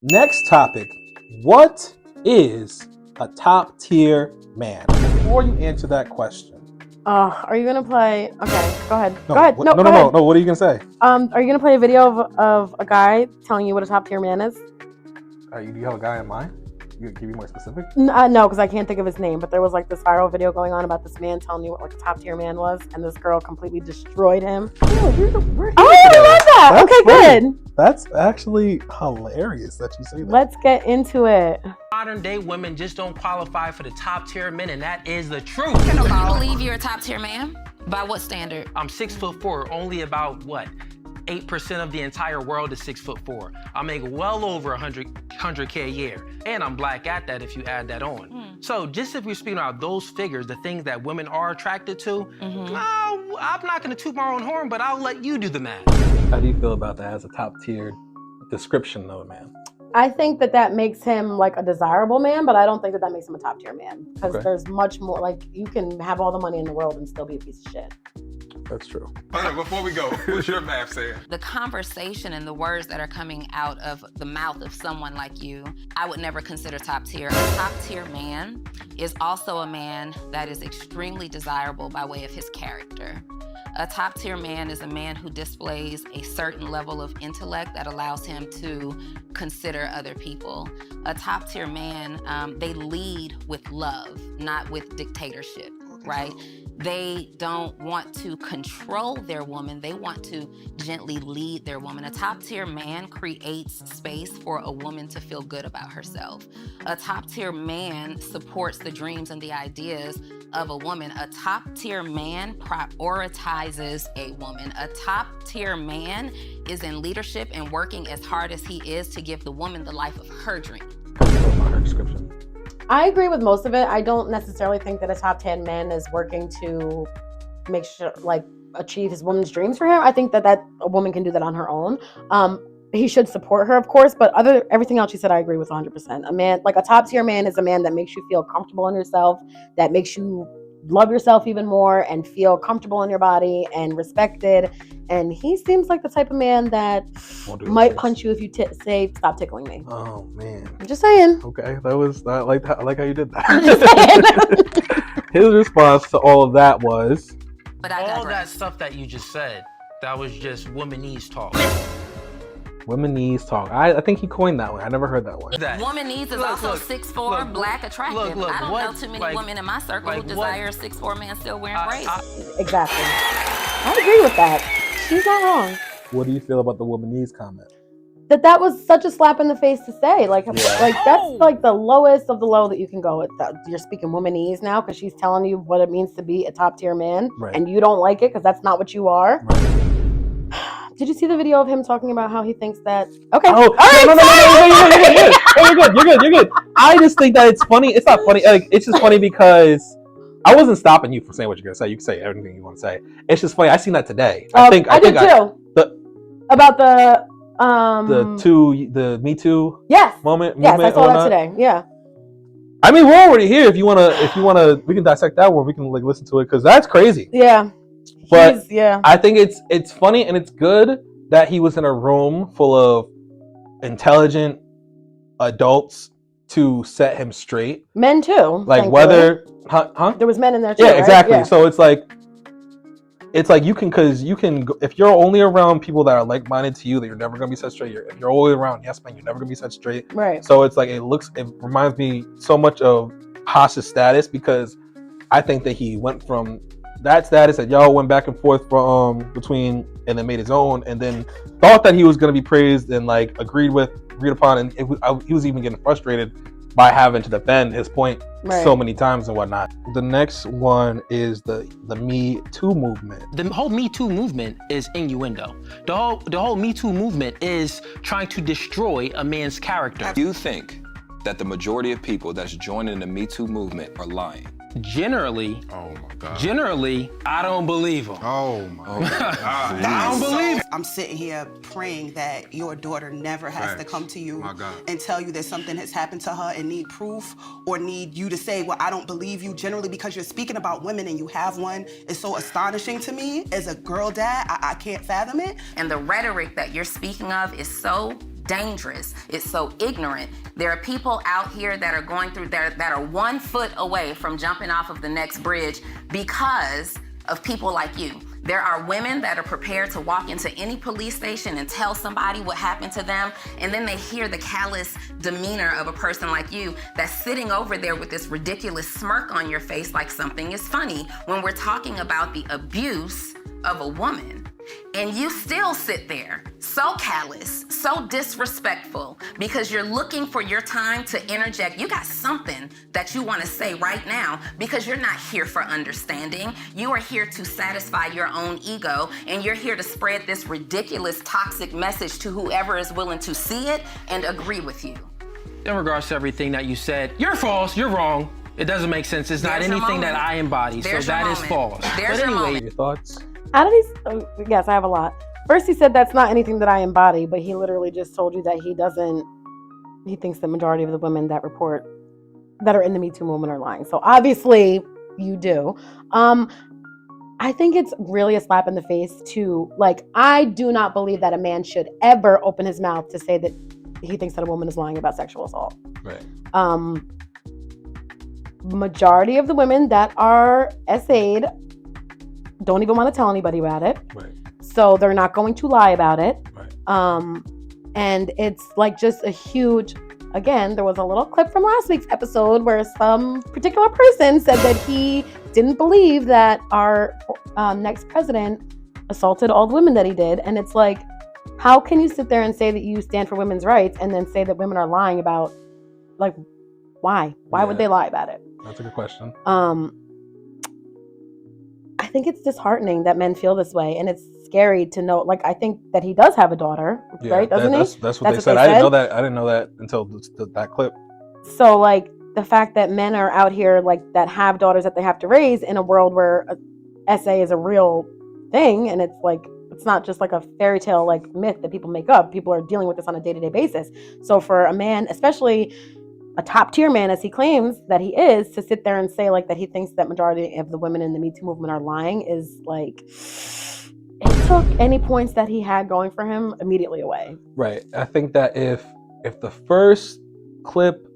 Next topic. What is a top tier man? Before you answer that question. Are you gonna play? Okay, go ahead. No, go ahead. No. What are you gonna say? Are you gonna play a video of a guy telling you what a top tier man is? Do you have a guy in mind? You can be more specific? No, because I can't think of his name. But there was like this viral video going on about this man telling you what like a top tier man was, and this girl completely destroyed him. Oh, we're I love that. That's okay, funny. good. That's actually hilarious that you say that. Let's get into it. Modern day women just don't qualify for the top tier men, and that is the truth. Do you believe you're a top tier man? By what standard? I'm 6'4", only about what? 8% of the entire world is 6'4". I make well over 100K a year, and I'm black at that if you add that on. So just if we're speaking about those figures, the things that women are attracted to, no, I'm not gonna toot my own horn, but I'll let you do the math. How do you feel about that as a top tier description of a man? I think that makes him like a desirable man, but I don't think that makes him a top tier man because Okay. there's much more. Like you can have all the money in the world and still be a piece of shit. That's true. Hold on, before we go, what's your math saying? The conversation and the words that are coming out of the mouth of someone like you, I would never consider top tier. A top tier man is also a man that is extremely desirable by way of his character. A top tier man is a man who displays a certain level of intellect that allows him to consider other people. A top tier man, they lead with love, not with dictatorship, right? They don't want to control their woman. They want to gently lead their woman. A top tier man creates space for a woman to feel good about herself. A top tier man supports the dreams and the ideas of a woman. A top tier man prioritizes a woman. A top tier man is in leadership and working as hard as he is to give the woman the life of her dream. Her description. I agree with most of it. I don't necessarily think that a top 10 man is working to make sure, like, achieve his woman's dreams for him. I think that a woman can do that on her own. He should support her, of course, but everything else she said, I agree with 100%. A man, like a top tier man, is a man that makes you feel comfortable in yourself, that makes you love yourself even more and feel comfortable in your body and respected. And he seems like the type of man that might punch you if you say, "Stop tickling me." Oh man. I'm just saying. Okay, I like how you did I'm just that. His response to all of that was, But I All that digress. stuff that you just said, that was just womanese talk. "Womenese talk." I think he coined that one. I never heard that one. That. Woman needs is Look, also look, 6'4", look, black, attractive. look, I don't what- know too many like- women in my circle like who what- desire a 6'4" man still wearing braids. Exactly. I agree with that. She's not wrong. What do you feel about the womanese comment? That was such a slap in the face to say. Like that's like the lowest of the low that you can go with. You're speaking womanese now because she's telling you what it means to be a top tier man, Right. and you don't like it because that's not what you are. Right. Did you see the video of him talking about how he thinks that? Okay. Oh, All right, no, you're good. I just think that it's funny. It's not funny. Like, it's just funny because I wasn't stopping you from saying what you're gonna say. You can say everything you want to say. It's just funny. I seen that today. I did too. About the Me Too yes. moment. Yes, I saw that whatnot. today. Yeah. I mean, we're already here. If you wanna, we can dissect that one. We can like listen to it because that's crazy. Yeah. But yeah. I think it's funny and it's good that he was in a room full of intelligent adults to set him straight. Men too. Like thankfully. whether, huh? There was men in there too. Yeah, right? exactly. Yeah. So it's like you can if you're only around people that are like-minded to you, that you're never gonna be set straight. If you're always around yes men, you're never gonna be set straight. Right. So it's like it reminds me so much of Hash's status because I think that he went from that status that y'all went back and forth from between and then made his own and then thought that he was gonna be praised and like agreed upon, and he was even getting frustrated by having to defend his point so many times and whatnot. The next one is the Me Too movement. The whole Me Too movement is innuendo. The whole Me Too movement is trying to destroy a man's character. Do you think that the majority of people that's joining the Me Too movement are lying? Generally, Oh my God. generally, I don't believe them. Oh my God. I don't believe. I'm sitting here praying that your daughter never has to Facts. come to you My God. and tell you that something has happened to her and need proof or need you to say, well, I don't believe you. Generally, because you're speaking about women and you have one, is so astonishing to me. As a girl dad, I can't fathom it. And the rhetoric that you're speaking of is so dangerous. It's so ignorant. There are people out here that are going through that are 1 foot away from jumping off of the next bridge because of people like you. There are women that are prepared to walk into any police station and tell somebody what happened to them, and then they hear the callous demeanor of a person like you that's sitting over there with this ridiculous smirk on your face like something is funny when we're talking about the abuse of a woman. And you still sit there so callous, so disrespectful, because you're looking for your time to interject. You got something that you want to say right now because you're not here for understanding. You are here to satisfy your own ego, and you're here to spread this ridiculous, toxic message to whoever is willing to see it and agree with you. In regards to everything that you said, you're false, you're wrong. It doesn't make sense. It's not anything that I embody, so that is false. There's but your anyway, moment. Your thoughts? How did he? Yes, I have a lot. First, he said that's not anything that I embody, but he literally just told you that he doesn't. He thinks the majority of the women that are in the Me Too movement are lying. So obviously, you do. I think it's really a slap in the face to, like, I do not believe that a man should ever open his mouth to say that he thinks that a woman is lying about sexual assault. Right. Majority of the women that are SA'd don't even want to tell anybody about it. Right. So they're not going to lie about it. Right. And it's like just a huge, again, there was a little clip from last week's episode where some particular person said that he didn't believe that our next president assaulted all the women that he did. And it's like, how can you sit there and say that you stand for women's rights and then say that women are lying about, like, why? Why would they lie about it? That's a good question. I think it's disheartening that men feel this way, and it's scary to know. Like, I think that he does have a daughter, right? Doesn't he? That's what they said. I didn't know that until that clip. So, like, the fact that men are out here, like, that have daughters that they have to raise in a world where SA is a real thing, and it's like, it's not just like a fairy tale, like, myth that people make up. People are dealing with this on a day-to-day basis. So for a man, especially a top tier man, as he claims that he is, to sit there and say, like, that he thinks that majority of the women in the Me Too movement are lying is, like, it took any points that he had going for him immediately away. Right. I think that if the first clip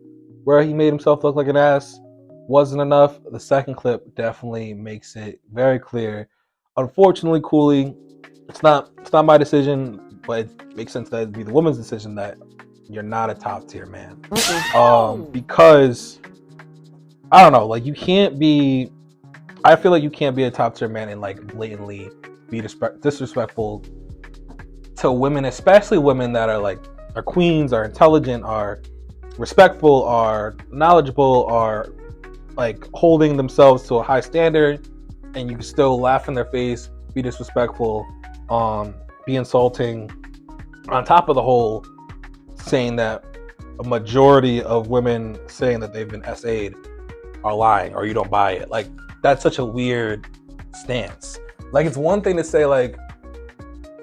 where he made himself look like an ass wasn't enough, the second clip definitely makes it very clear. Unfortunately, Cooley, it's not my decision, but it makes sense that it'd be the woman's decision that you're not a top tier man. Because I don't know, like, I feel like you can't be a top tier man and, like, blatantly be disrespectful to women, especially women that are queens, are intelligent, are respectful, are knowledgeable, are, like, holding themselves to a high standard, and you can still laugh in their face, be disrespectful, be insulting, on top of the whole saying that a majority of women saying that they've been SA'd are lying or you don't buy it. Like, that's such a weird stance. Like, it's one thing to say, like,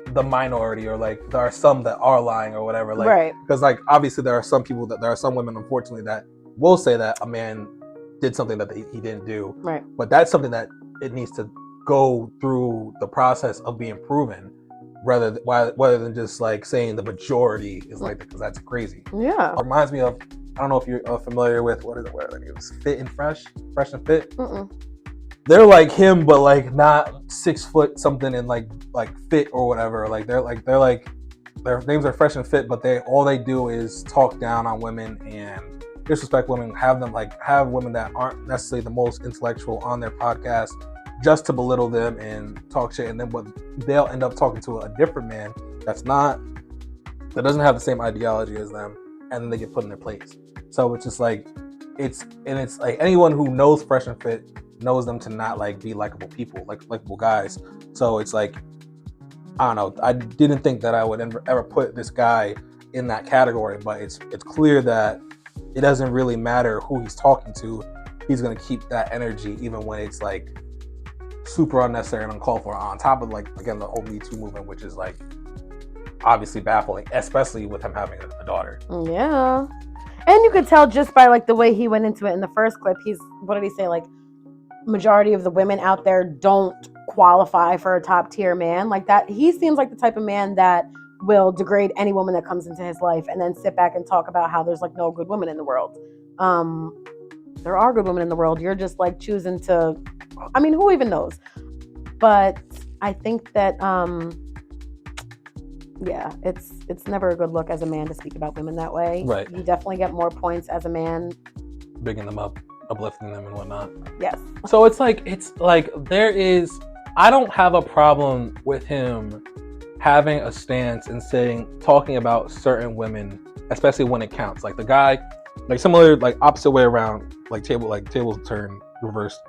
the minority, or, like, there are some that are lying or whatever. Like, right. Because, like, obviously there are some women, unfortunately, that will say that a man did something that he didn't do. Right. But that's something that it needs to go through the process of being proven, rather than just, like, saying the majority is like that, because that's crazy. Yeah. It reminds me of, I don't know if you're familiar with, what are they? Fit and Fresh and Fit. Mm-mm. They're like him, but, like, not 6 foot something and like fit or whatever. Like, they're like their names are Fresh and Fit, but all they do is talk down on women and disrespect women. Have women that aren't necessarily the most intellectual on their podcast, just to belittle them and talk shit, and then they'll end up talking to a different man that doesn't have the same ideology as them, and then they get put in their place. So it's just like, it's like, anyone who knows Fresh and Fit knows them to not, like, be likable people, like likable guys. So it's like, I don't know, I didn't think that I would ever put this guy in that category, but it's clear that it doesn't really matter who he's talking to. He's gonna keep that energy even when it's, like, super unnecessary and uncalled for, on top of, like, again, the whole Me Too movement, which is, like, obviously baffling, especially with him having a daughter. Yeah. And you could tell just by, like, the way he went into it in the first clip. What did he say? Like, majority of the women out there don't qualify for a top tier man. Like, that, he seems like the type of man that will degrade any woman that comes into his life and then sit back and talk about how there's like no good women in the world. There are good women in the world. You're just like choosing to, I mean, who even knows? But I think that, yeah, it's never a good look as a man to speak about women that way. Right. You definitely get more points as a man. Bigging them up, uplifting them and whatnot. Yes. So it's like there is, I don't have a problem with him having a stance and talking about certain women, especially when it counts. Like the guy, like similar, like opposite way around, like tables turn reversed.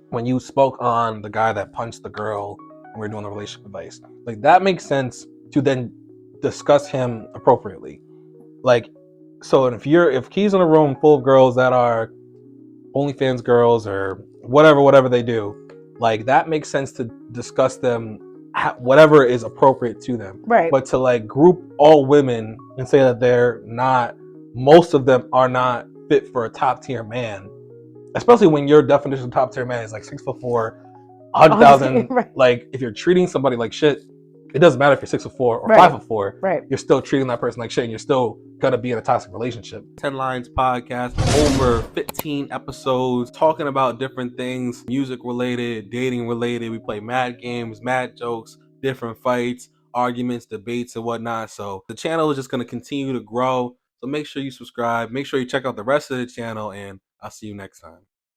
When you spoke on the guy that punched the girl and we were doing the relationship advice, like that makes sense to then discuss him appropriately. Like, so if he's in a room full of girls that are OnlyFans girls or whatever they do, like that makes sense to discuss them, whatever is appropriate to them. Right. But to like group all women and say that most of them are not fit for a top tier man, especially when your definition of top tier man is like 6'4", 100,000. Right. Like if you're treating somebody like shit, it doesn't matter if you're 6'4" or Right. 5'4". Right. You're still treating that person like shit, and you're still gonna be in a toxic relationship. 10 Lines Podcast, over 15 episodes talking about different things, music related, dating related. We play mad games, mad jokes, different fights, arguments, debates, and whatnot. So the channel is just gonna continue to grow. So make sure you subscribe. Make sure you check out the rest of the channel, and I'll see you next time.